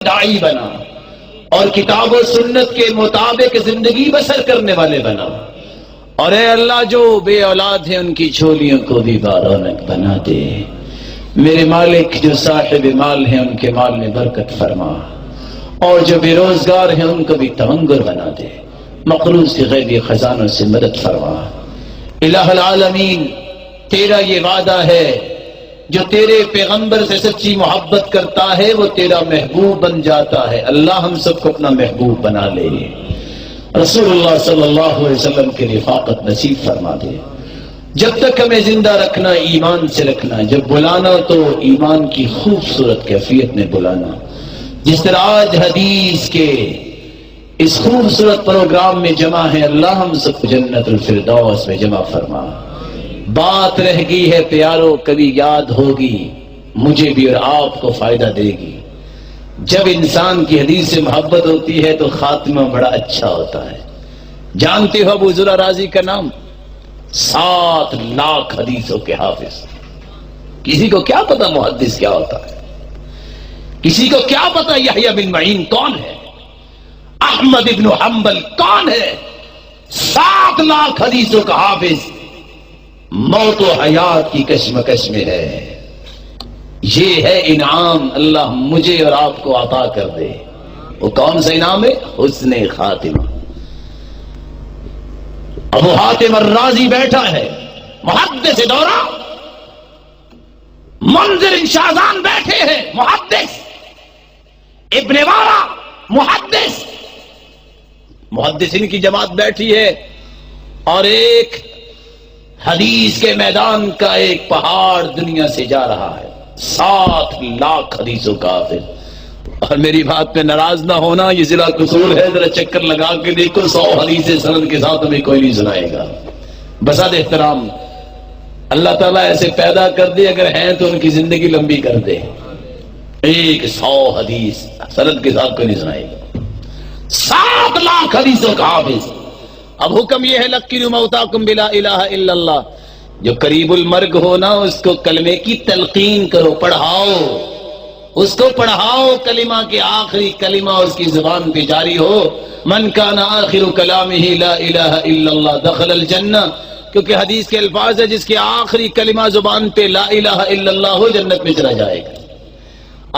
داعی بنا اور کتاب و سنت کے مطابق زندگی بسر کرنے والے بنا، اور اے اللہ جو بے اولاد ہیں ان کی جھولیوں کو بھی بارونق بنا دے۔ میرے مالک جو صاحب مال ہیں ان کے مال میں برکت فرما، اور جو بے روزگار ہیں ان کو بھی تونگر بنا دے، مقروض کے غیبی خزانوں سے مدد فرما۔ الہ العالمین، تیرا یہ وعدہ ہے جو تیرے پیغمبر سے سچی محبت کرتا ہے وہ تیرا محبوب بن جاتا ہے۔ اللہ ہم سب کو اپنا محبوب بنا لے، رسول اللہ صلی اللہ علیہ وسلم کی رفاقت نصیب فرما دے۔ جب تک ہمیں زندہ رکھنا ایمان سے رکھنا، جب بلانا تو ایمان کی خوبصورت کیفیت میں بلانا، جس طرح آج حدیث کے اس خوبصورت پروگرام میں جمع ہے۔ اللہ ہم سب کو جنت الفردوس میں جمع فرما۔ بات رہ گئی ہے پیارو، کبھی یاد ہوگی مجھے بھی اور آپ کو فائدہ دے گی۔ جب انسان کی حدیث سے محبت ہوتی ہے تو خاتمہ بڑا اچھا ہوتا ہے۔ جانتے ہو ابو ذرا رازی کا نام؟ 7 لاکھ حدیثوں کے حافظ۔ کسی کو کیا پتا محدث کیا ہوتا ہے؟ کسی کو کیا پتا یحییٰ بن معین کون ہے؟ احمد ابن حنبل کون ہے؟ 7 لاکھ حدیثوں کا حافظ موت و حیات کی کشمکش میں ہے۔ یہ ہے انعام اللہ مجھے اور آپ کو عطا کر دے۔ وہ کون سا انعام ہے؟ حسن خاتمہ۔ ابو حاتم الرازی بیٹھا ہے، محدث دورہ۔ منذر شاہزان بیٹھے ہیں، محدث۔ ابن وارا محدث۔ محدثین کی جماعت بیٹھی ہے، اور ایک حدیث کے میدان کا ایک پہاڑ دنیا سے جا رہا ہے۔ 7 لاکھ حدیثوں کا حافظ۔ اور میری بات پہ ناراض نہ ہونا، یہ ضلع قصور ہے، ذرا چکر لگا کے دیکھو 100 حدیث سند کے ساتھ ہمیں کوئی نہیں سنائے گا۔ بساد احترام، اللہ تعالیٰ ایسے پیدا کر دے، اگر ہیں تو ان کی زندگی لمبی کر دے۔ 100 حدیث سند کے ساتھ کوئی نہیں سنائے گا۔ 7 لاکھ حدیثوں کا حافظ۔ اب حکم یہ ہے لقنوا موتاکم بلا الہ الا اللہ، جو قریب المرگ ہو نا اس کو کلمے کی تلقین کرو، پڑھاؤ، اس کو پڑھاؤ، کلمہ کے آخری کلمہ اس کی زبان پہ جاری ہو۔ من کان آخر کلامہ لا الہ الا اللہ دخل الجنہ، کیونکہ حدیث کے الفاظ ہے جس کے آخری کلمہ زبان پہ لا الہ الا اللہ ہو جنت میں چلا جائے گا۔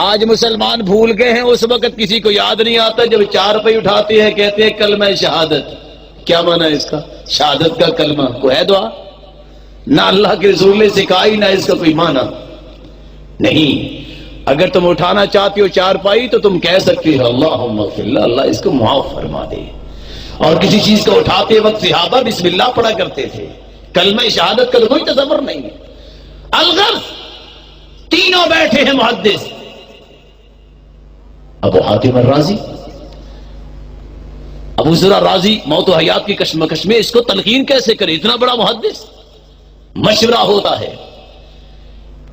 آج مسلمان بھول گئے ہیں، اس وقت کسی کو یاد نہیں آتا جب 4 پہ اٹھاتے ہیں کہتے ہیں کلمہ شہادت۔ کیا معنی ہے اس کا؟ شہادت کا کلمہ کوئی ہے دعا؟ نہ اللہ کے رسول نے سکھائی، نہ اس کا کوئی معنی نہیں۔ اگر تم اٹھانا چاہتے ہو 4 پائی تو تم کہہ سکتے ہو اللہم اغفر لہ، اللہ اس کو معاف فرما دے۔ اور کسی چیز کو اٹھاتے وقت صحابہ بسم اللہ پڑھا کرتے تھے، کلمہ شہادت کا تو کوئی تصور نہیں ہے۔ الغرض تینوں بیٹھے ہیں محدث، ابو حاتم الرازی، ابو ذرا رازی، موت و حیات کی کشمکش میں اس کو تلقین کیسے کرے؟ اتنا بڑا محدث، مشورہ ہوتا ہے۔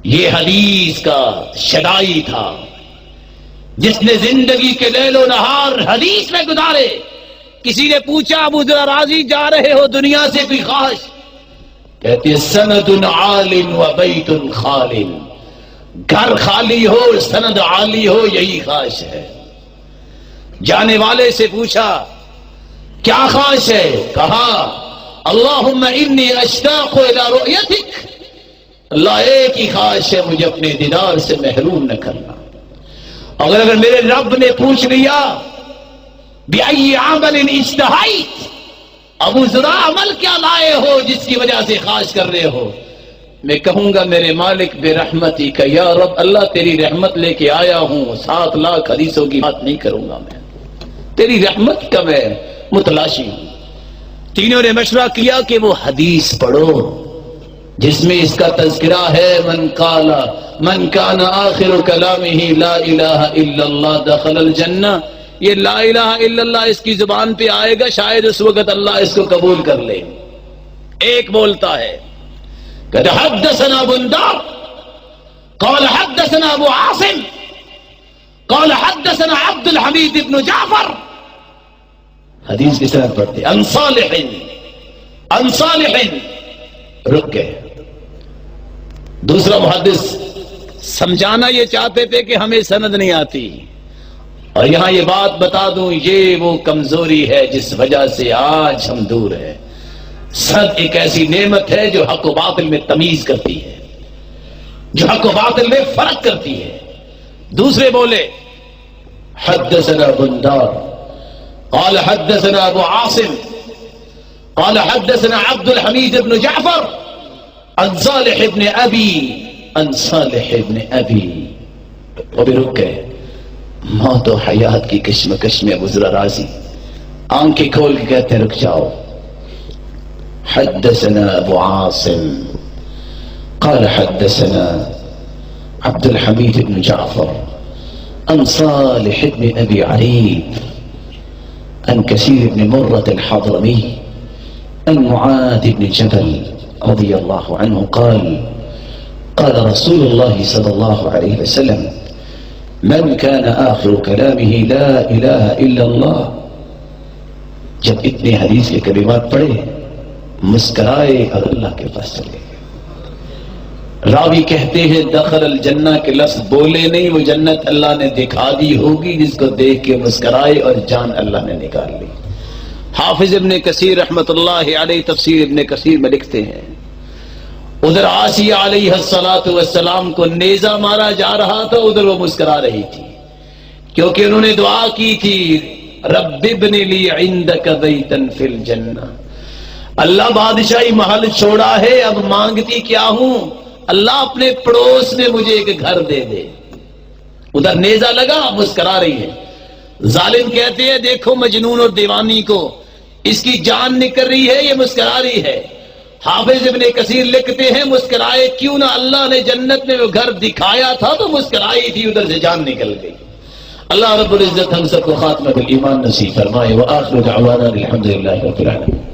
یہ حدیث کا شدائی تھا جس نے زندگی کے لیل و نہار حدیث میں گزارے۔ کسی نے پوچھا ابو ذرا رازی جا رہے ہو دنیا سے کوئی خواہش؟ کہتے سند عال و بیت خال، گھر خالی ہو سند عالی ہو، یہی خواہش ہے۔ جانے والے سے پوچھا کیا خواہش ہے؟ کہا اللہم انی اشتاق الی رؤیتک، اللہ ایک ہی خواہش ہے مجھے اپنے دیدار سے محروم نہ کرنا۔ اگر میرے رب نے پوچھ لیا بأی عمل اشتہیت، ابو ذرا عمل کیا لائے ہو جس کی وجہ سے خواہش کر رہے ہو؟ میں کہوں گا میرے مالک برحمتی کا، یا رب اللہ تیری رحمت لے کے آیا ہوں، 7 لاکھ حدیثوں کی بات نہیں کروں گا، میں تیری رحمت کا میں متلاشی ہوں۔ تینوں نے مشورہ کیا کہ وہ حدیث پڑھو جس میں اس کا تذکرہ ہے، من کان آخر کلامہ لا الہ الا اللہ دخل الجنہ۔ یہ لا الہ الا اللہ اس کی زبان پہ آئے گا، شاید اس وقت اللہ اس کو قبول کر لے۔ ایک بولتا ہے کہ حدثنا بندار قال حدثنا ابو عاصم قال حدثنا عبد الحمید بن جعفر، حدیث کی سند پڑھتے ان صالح رک گئے۔ دوسرا محدث سمجھانا یہ چاہتے تھے کہ ہمیں سند نہیں آتی، اور یہاں یہ بات بتا دوں، یہ وہ کمزوری ہے جس وجہ سے آج ہم دور ہیں۔ صد ایک ایسی نعمت ہے جو حق و باطل میں تمیز کرتی ہے، جو حق و باطل میں فرق کرتی ہے۔ دوسرے بولے حدثنا بندار قال حدثنا ابو عاصم قال حدثنا عبد الحمید بن جعفر عن صالح بن ابی عن صالح بن ابی۔ وہ بھی رک گئے، موت و حیات کی کشمکش میں گزرا راضی، آنکھیں کھول کے کہتے ہیں رک جاؤ۔ حدثنا ابو عاصم قال حدثنا عبد الحمید بن جعفر عن صالح بن ابی عریب عن كثير بن مرة الحضرمي عن معاذ بن جبل رضي الله عنه قال قال رسول الله صلى الله عليه وسلم من كان آخر كلامه لا إله إلا الله۔ جب اتنے حدیث کے کلمات پڑھے مسکرائے اور اللہ کے پاس چلے گئے۔ راوی کہتے ہیں دخل الجنہ کے لفظ بولے نہیں، وہ جنت اللہ نے دکھا دی ہوگی جس کو دیکھ کے مسکرائے اور جان اللہ نے نکال لی۔ حافظ ابن کثیر رحمت اللہ علیہ تفسیر ابن کثیر میں لکھتے ہیں ادھر آسیہ علیہ السلام کو نیزہ مارا جا رہا تھا، ادھر وہ مسکرا رہی تھی، کیونکہ انہوں نے دعا کی تھی رب ابن لی عندک بیتا فی الجنہ، اللہ بادشاہی محل چھوڑا ہے، اب مانگتی کیا ہوں، اللہ اپنے پڑوس میں مجھے ایک گھر دے دے۔ ادھر نیزہ لگا، مسکرا رہی ہے۔ ظالم کہتے ہیں دیکھو مجنون اور دیوانی کو، اس کی جان نکل رہی ہے، یہ مسکرا رہی ہے۔ حافظ ابن کثیر لکھتے ہیں مسکرائے کیوں نہ، اللہ نے جنت میں وہ گھر دکھایا تھا تو مسکرائی تھی، ادھر سے جان نکل گئی۔ اللہ رب العزت ہم سب کو خاتمہ بالایمان نصیب فرمائے۔ وآخر دعوانا الحمدللہ رب العالمین۔